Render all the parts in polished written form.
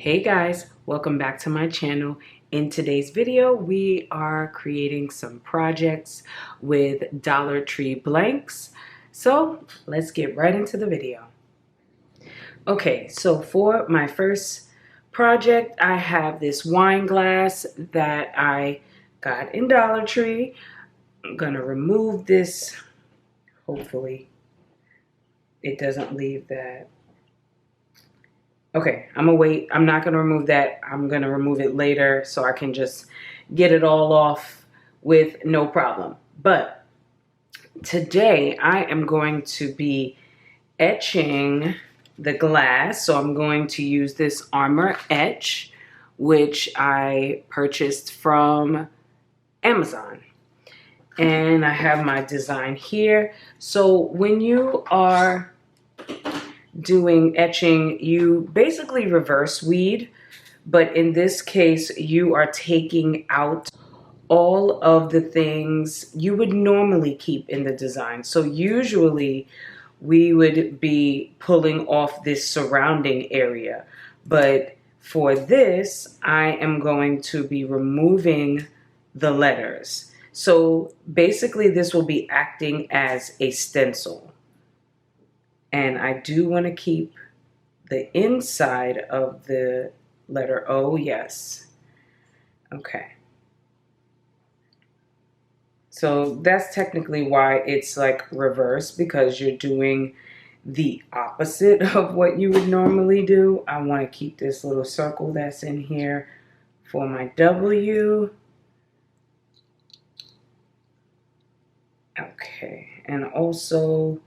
Hey guys, welcome back to my channel. In today's video, we are creating some projects with Dollar Tree blanks. So let's get right into the video. Okay, so for my first project, I have this wine glass that I got in Dollar Tree. I'm gonna remove this. Hopefully it doesn't leave that. Okay, I'm gonna wait. I'm not gonna remove that. I'm gonna remove it later so I can just get it all off with no problem. But today I am going to be etching the glass. So I'm going to use this Armor Etch, which I purchased from Amazon. And I have my design here. So when you are doing etching, you basically reverse weed, but in this case you are taking out all of the things you would normally keep in the design. So usually we would be pulling off this surrounding area, but for this I am going to be removing the letters. So basically this will be acting as a stencil. And I do want to keep the inside of the letter O, yes. Okay. So that's technically why it's like reverse, because you're doing the opposite of what you would normally do. I want to keep this little circle that's in here for my W. Okay, and also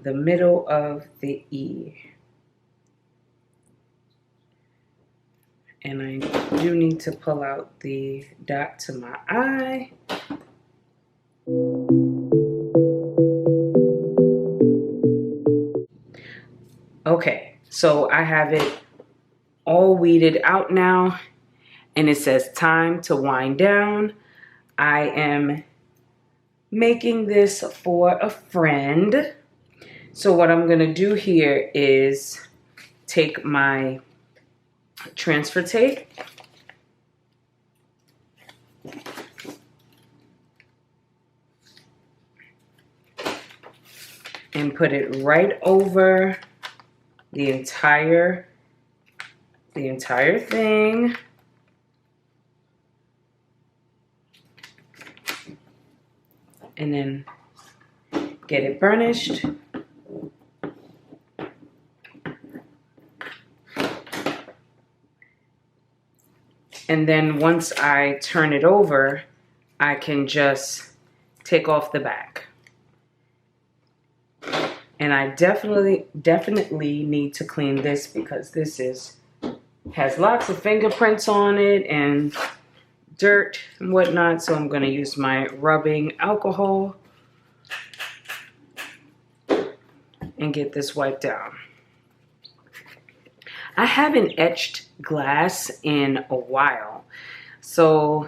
the middle of the E. And I do need to pull out the dot to my I. Okay, so I have it all weeded out now, and it says time to wind down. I am making this for a friend. So what I'm going to do here is take my transfer tape and put it right over the entire thing. And then get it burnished. And then once I turn it over, I can just take off the back. And I definitely need to clean this because this has lots of fingerprints on it and dirt and whatnot. So I'm going to use my rubbing alcohol and get this wiped down. I haven't etched glass in a while, so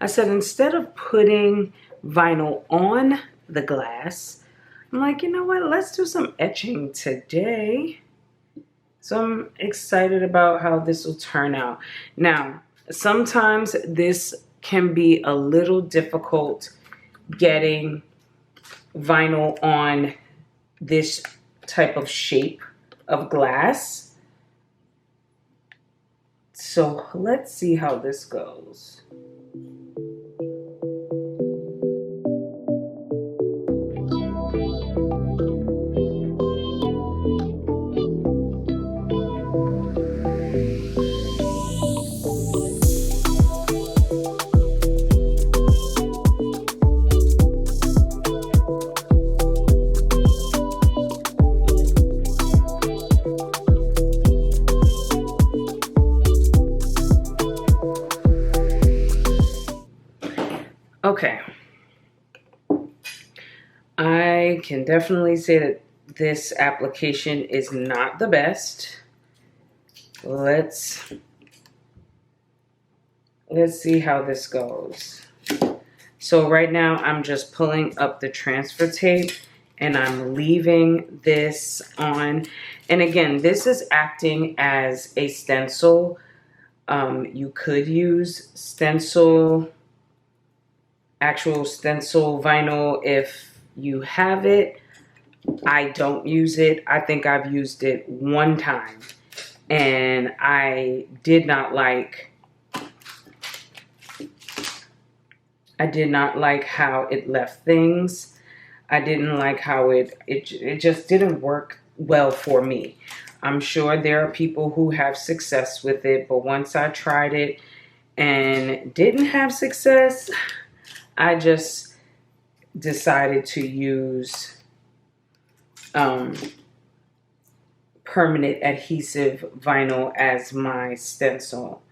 I said instead of putting vinyl on the glass, I'm like, you know what, let's do some etching today. So I'm excited about how this will turn out. Now, sometimes this can be a little difficult getting vinyl on this type of shape of glass. So let's see how this goes. Okay, I can definitely say that this application is not the best. Let's see how this goes. So right now I'm just pulling up the transfer tape and I'm leaving this on. And again, this is acting as a stencil. You could use actual stencil vinyl if you have it. I don't use it. I think I've used it one time, and I did not like how it left things. I didn't like how it just didn't work well for me. I'm sure there are people who have success with it, but once I tried it and didn't have success, I just decided to use permanent adhesive vinyl as my stencil.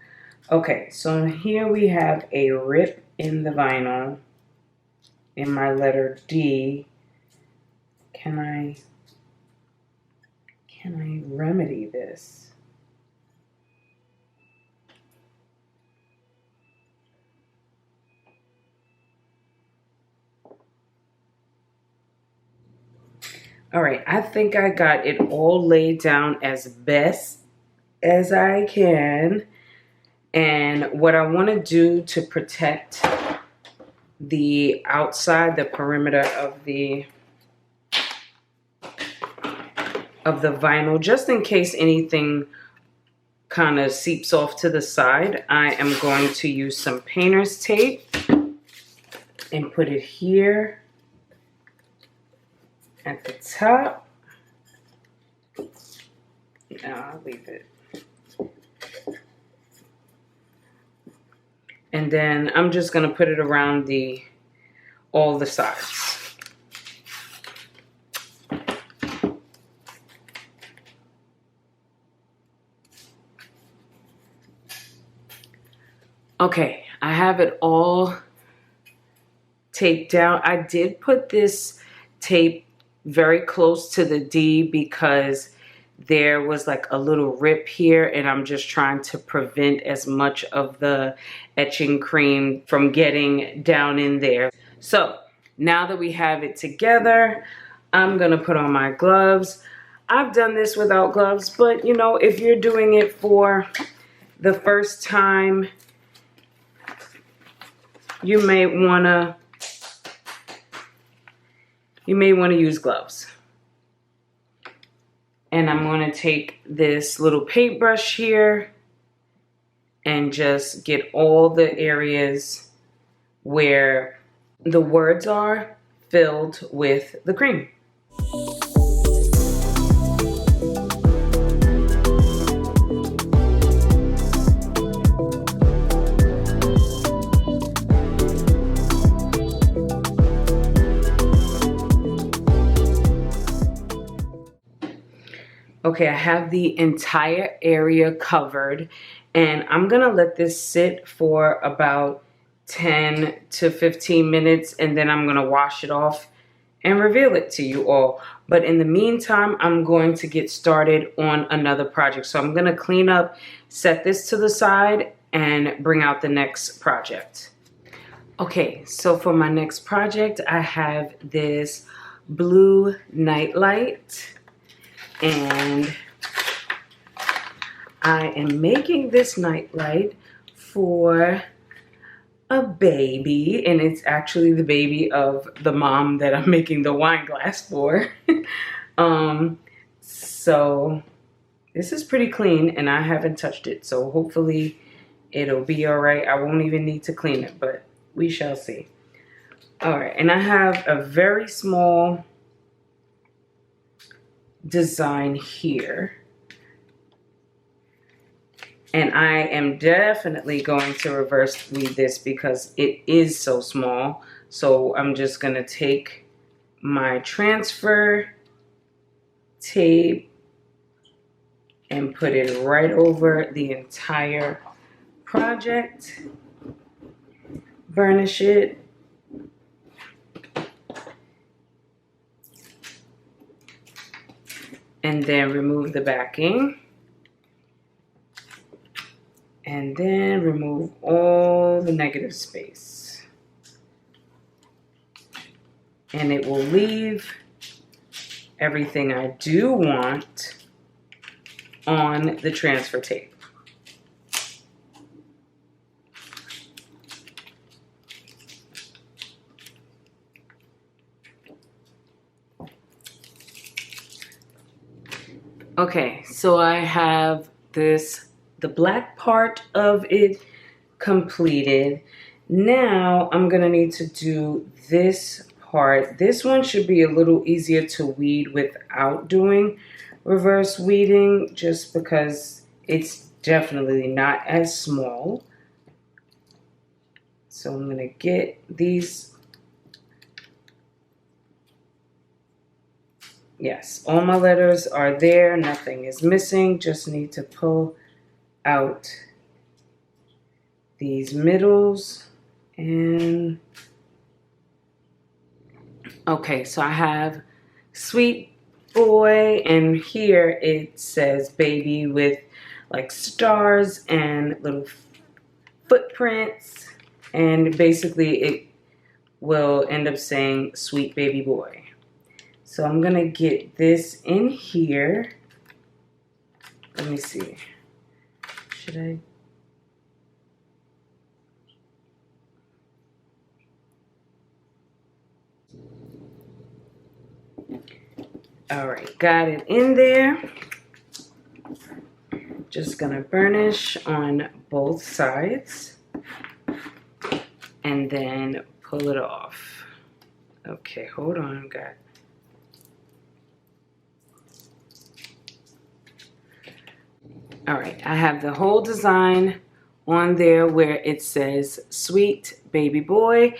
Okay, so here we have a rip in the vinyl in my letter D. Can I remedy this? All right, I think I got it all laid down as best as I can. And what I want to do to protect the outside, the perimeter of the vinyl, just in case anything kind of seeps off to the side, I am going to use some painter's tape and put it here at the top. No, I'll leave it. And then I'm just going to put it around all the sides. Okay, I have it all taped down. I did put this tape very close to the D because there was like a little rip here, and I'm just trying to prevent as much of the etching cream from getting down in there. So now that we have it together, I'm gonna put on my gloves. I've done this without gloves, but you know, if you're doing it for the first time, you may wanna use gloves. And I'm going to take this little paintbrush here and just get all the areas where the words are filled with the cream. Okay, I have the entire area covered, and I'm gonna let this sit for about 10 to 15 minutes, and then I'm gonna wash it off and reveal it to you all. But in the meantime, I'm going to get started on another project. So I'm gonna clean up, set this to the side, and bring out the next project. Okay, so for my next project, I have this blue nightlight. And I am making this nightlight for a baby, and it's actually the baby of the mom that I'm making the wine glass for. So this is pretty clean, and I haven't touched it, so hopefully it'll be all right. I won't even need to clean it, but we shall see. All right, and I have a very small design here, and I am definitely going to reverse weave this because it is so small. So I'm just going to take my transfer tape and put it right over the entire project, burnish it, and then remove the backing, and then remove all the negative space, and it will leave everything I do want on the transfer tape. Okay, so I have the black part of it completed. Now I'm gonna need to do this part. This one should be a little easier to weed without doing reverse weeding, just because it's definitely not as small. So I'm gonna get these. Yes, all my letters are there. Nothing is missing. Just need to pull out these middles. And okay, so I have sweet boy, and here it says baby with like stars and little footprints, and basically it will end up saying sweet baby boy. So I'm gonna get this in here. Let me see. Should I? All right, got it in there. Just gonna burnish on both sides and then pull it off. Okay, hold on, got. All right, I have the whole design on there where it says sweet baby boy,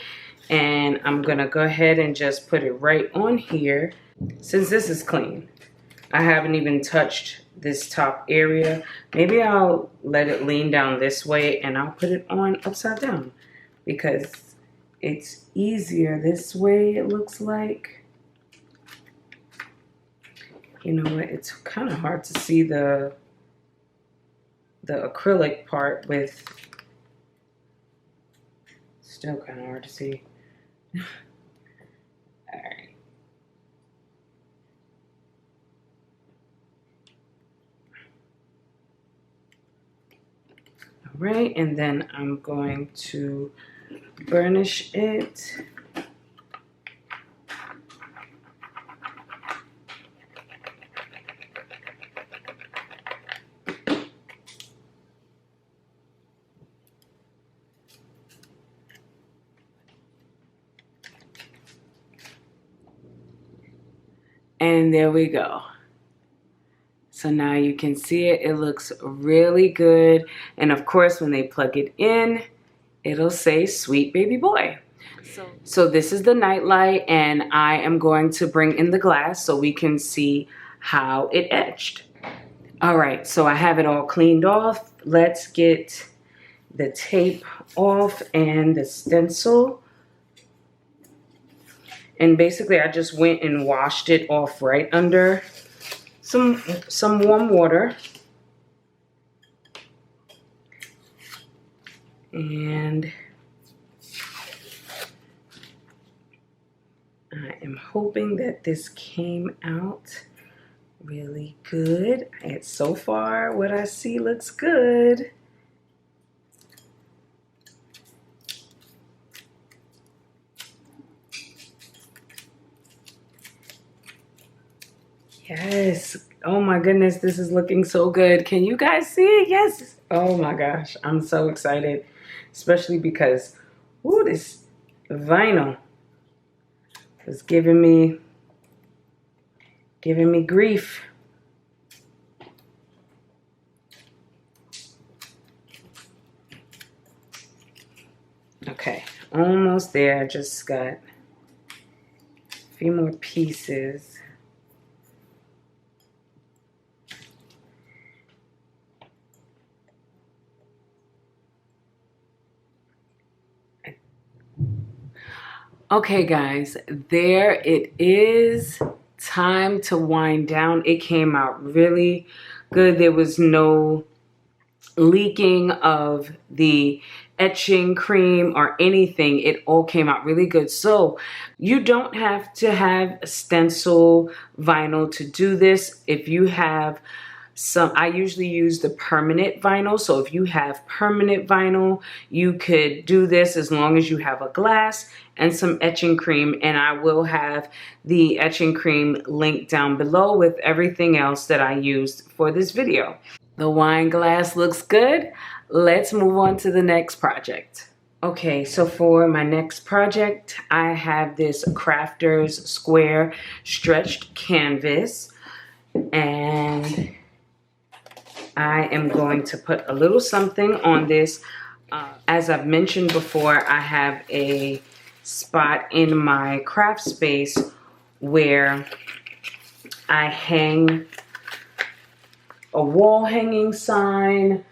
and I'm gonna go ahead and just put it right on here. Since this is clean, I haven't even touched this top area. Maybe I'll let it lean down this way and I'll put it on upside down because it's easier this way, it looks like. You know what, it's kind of hard to see the acrylic part with, still kind of hard to see. All right. All right, and then I'm going to burnish it. And there we go. So now you can see it. It looks really good. And of course, when they plug it in, it'll say sweet baby boy. So this is the night light, and I am going to bring in the glass so we can see how it etched. All right, so I have it all cleaned off. Let's get the tape off and the stencil. And basically, I just went and washed it off right under some warm water. And I am hoping that this came out really good. And so far, what I see looks good. Yes. Oh my goodness, this is looking so good. Can you guys see it? Yes. Oh my gosh, I'm so excited. Especially because, ooh, this vinyl is giving me grief. Okay, almost there. I just got a few more pieces. Okay guys, there it is. Time to wind down. It came out really good. There was no leaking of the etching cream or anything. It all came out really good. So you don't have to have stencil vinyl to do this. If you have some, I usually use the permanent vinyl. So if you have permanent vinyl, you could do this as long as you have a glass and some etching cream. And I will have the etching cream linked down below with everything else that I used for this video. The wine glass looks good. Let's move on to the next project. Okay, so for my next project, I have this Crafters Square stretched canvas, and I am going to put a little something on this. As I've mentioned before, I have a spot in my craft space where I hang a wall hanging sign,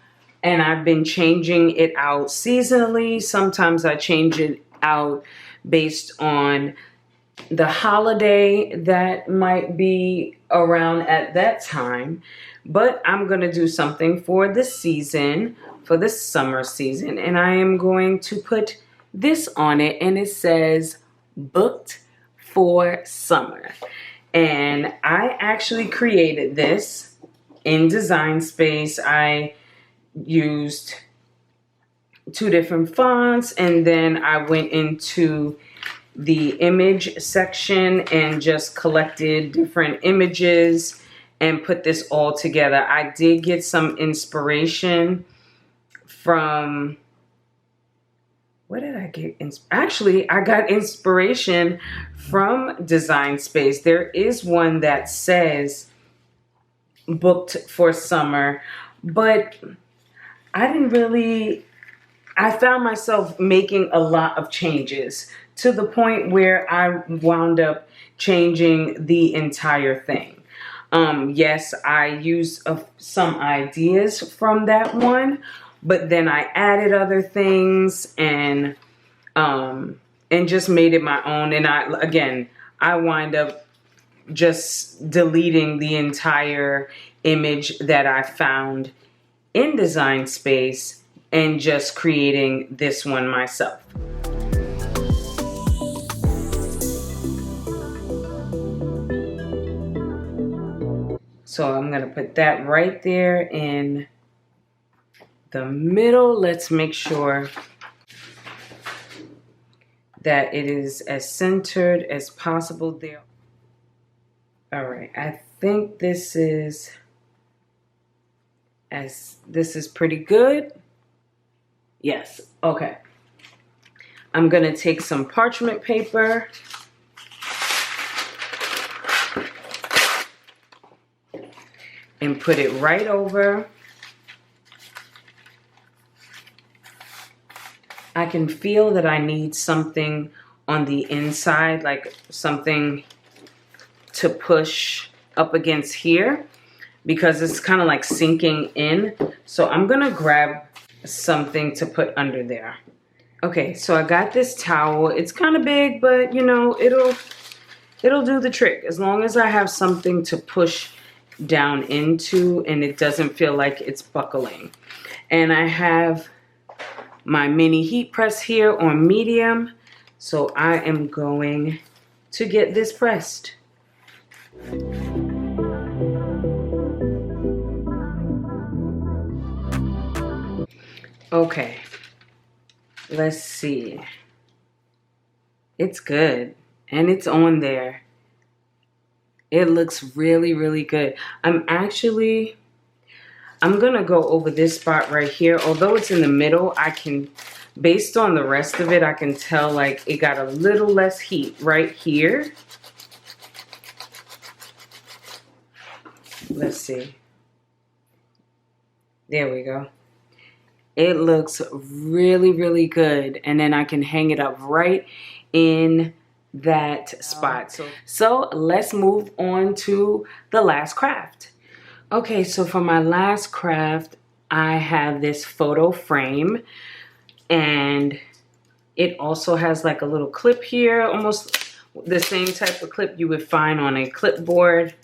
and I've been changing it out seasonally. Sometimes I change it out based on the holiday that might be around at that time. But I'm going to do something for the season, for the summer season, and I am going to put this on it, and it says booked for summer. And I actually created this in Design Space. I used 2 different fonts, and then I went into the image section and just collected different images and put this all together. I did get some inspiration from, where did I get? Actually, I got inspiration from Design Space. There is one that says booked for summer, but I found myself making a lot of changes to the point where I wound up changing the entire thing. Yes, I used some ideas from that one, but then I added other things and just made it my own. And I wind up just deleting the entire image that I found in Design Space and just creating this one myself. So I'm going to put that right there in the middle. Let's make sure that it is as centered as possible there. All right, I think this is pretty good. Yes, okay. I'm going to take some parchment paper and put it right over. I can feel that I need something on the inside, like something to push up against here, because it's kind of like sinking in. So I'm gonna grab something to put under there. Okay, so I got this towel. It's kind of big, but you know, it'll do the trick as long as I have something to push down into and it doesn't feel like it's buckling. And I have my mini heat press here on medium, so I am going to get this pressed. Okay, let's see. It's good and it's on there. It looks really, really good. I'm gonna go over this spot right here. Although it's in the middle, I can, based on the rest of it, I can tell like it got a little less heat right here. Let's see. There we go. It looks really, really good. And then I can hang it up right in that spot. So let's move on to the last craft. Okay, so for my last craft, I have this photo frame, and it also has like a little clip here, almost the same type of clip you would find on a clipboard.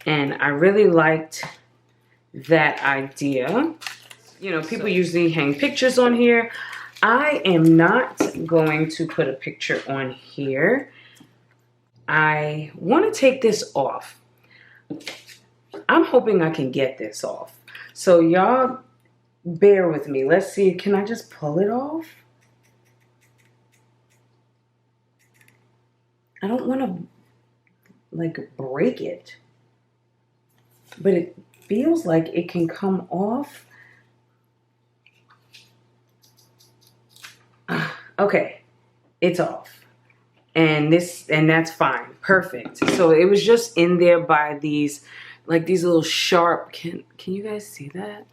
And I really liked that idea. you know, people usually hang pictures on here. I am not going to put a picture on here. I want to take this off. I'm hoping I can get this off. So y'all bear with me. Let's see. Can I just pull it off? I don't want to like break it, but it feels like it can come off. Okay, it's off. And that's fine. Perfect. So it was just in there by these, like these little sharp, can you guys see that?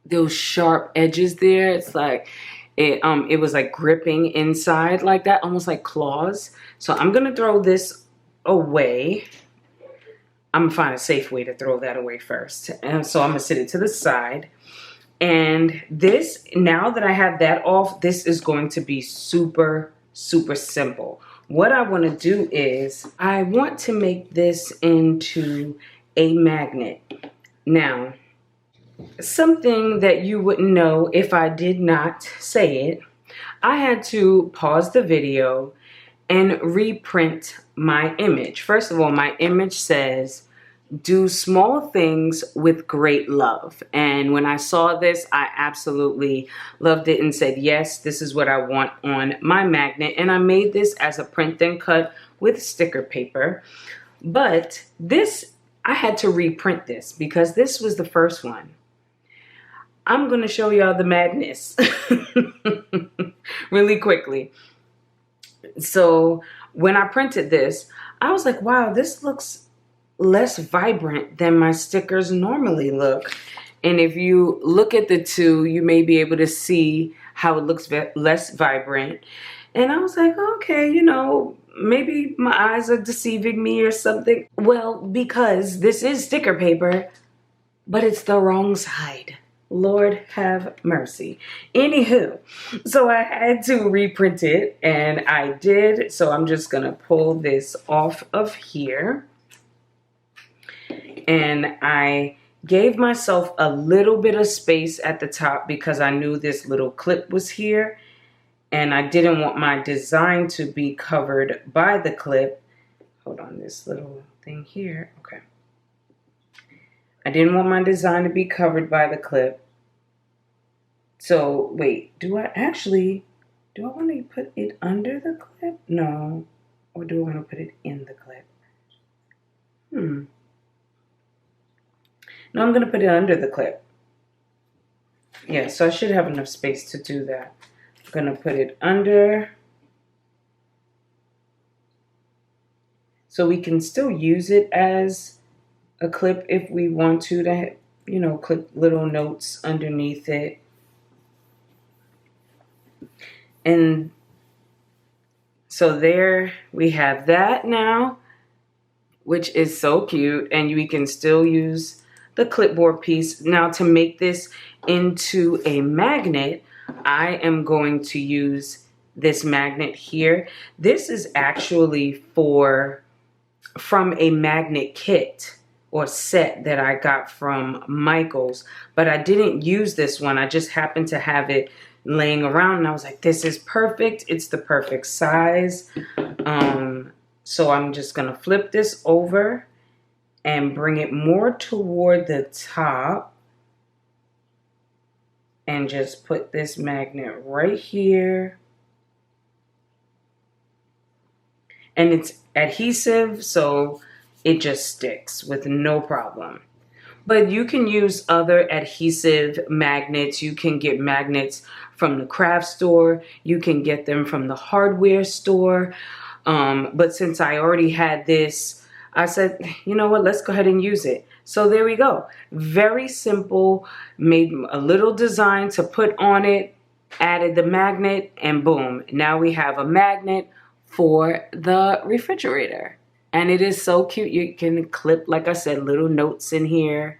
Those sharp edges there. It's like it was like gripping inside like that, almost like claws. So I'm gonna throw this away. I'm gonna find a safe way to throw that away first. And so I'm gonna sit it to the side. And this, now that I have that off, this is going to be super, super simple. What I want to do is I want to make this into a magnet. Now, something that you wouldn't know if I did not say it, I had to pause the video and reprint my image. First of all, my image says, "Do small things with great love." And when I saw this, I absolutely loved it and said, yes, this is what I want on my magnet. And I made this as a print and cut with sticker paper. But this, I had to reprint this because this was the first one. I'm going to show y'all the madness really quickly. So when I printed this, I was like, wow, this looks less vibrant than my stickers normally look. And if you look at the two, you may be able to see how it looks less vibrant. And I was like, okay, you know, maybe my eyes are deceiving me or something. Well, because this is sticker paper, but it's the wrong side. Lord have mercy. Anywho, so I had to reprint it, and I did. So I'm just gonna pull this off of here. And I gave myself a little bit of space at the top because I knew this little clip was here. And I didn't want my design to be covered by the clip. Hold on, this little thing here. Okay. I didn't want my design to be covered by the clip. So, wait, do I want to put it under the clip? No. Or do I want to put it in the clip? No, I'm going to put it under the clip. Yeah, so I should have enough space to do that. I'm going to put it under. So we can still use it as a clip if we want to, you know, clip little notes underneath it. And so there we have that now, which is so cute. And we can still use the clipboard piece. Now to make this into a magnet, I am going to use this magnet here. This is actually from a magnet kit or set that I got from Michael's, but I didn't use this one. I just happened to have it laying around and I was like, this is perfect. It's the perfect size. So I'm just gonna flip this over and bring it more toward the top and just put this magnet right here. And it's adhesive, so it just sticks with no problem. But you can use other adhesive magnets. You can get magnets from the craft store. You can get them from the hardware store. But since I already had this, I said, you know what, let's go ahead and use it. So there we go. Very simple. Made a little design to put on it, added the magnet, and boom. Now we have a magnet for the refrigerator. And it is so cute. You can clip, like I said, little notes in here.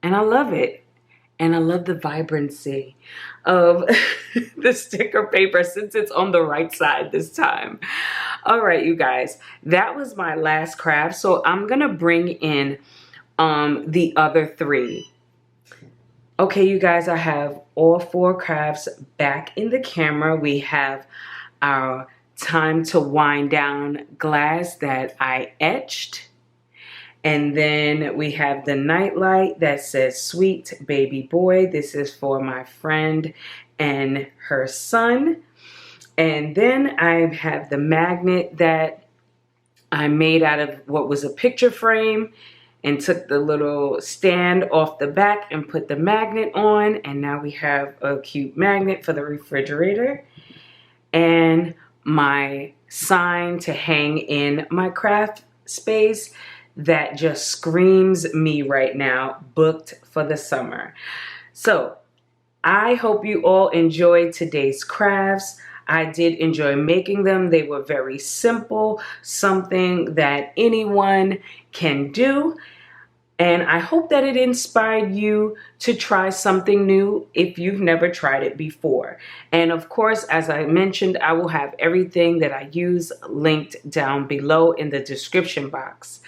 And I love it. And I love the vibrancy of the sticker paper since it's on the right side this time. All right, you guys, that was my last craft. So I'm going to bring in the other 3. Okay, you guys, I have all 4 crafts back in the camera. We have our Time to Wind Down glass that I etched. And then we have the nightlight that says Sweet Baby Boy. This is for my friend and her son. And then I have the magnet that I made out of what was a picture frame and took the little stand off the back and put the magnet on. And now we have a cute magnet for the refrigerator. And my sign to hang in my craft space that just screams me right now, booked for the summer. So I hope you all enjoyed today's crafts. I did enjoy making them. They were very simple, something that anyone can do. And I hope that it inspired you to try something new if you've never tried it before. And of course, as I mentioned, I will have everything that I use linked down below in the description box.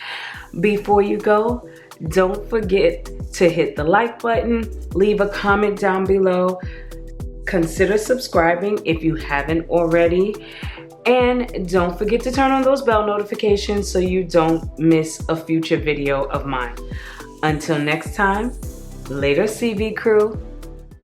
Before you go, don't forget to hit the like button, leave a comment down below, consider subscribing if you haven't already. And don't forget to turn on those bell notifications so you don't miss a future video of mine. Until next time, later CV crew.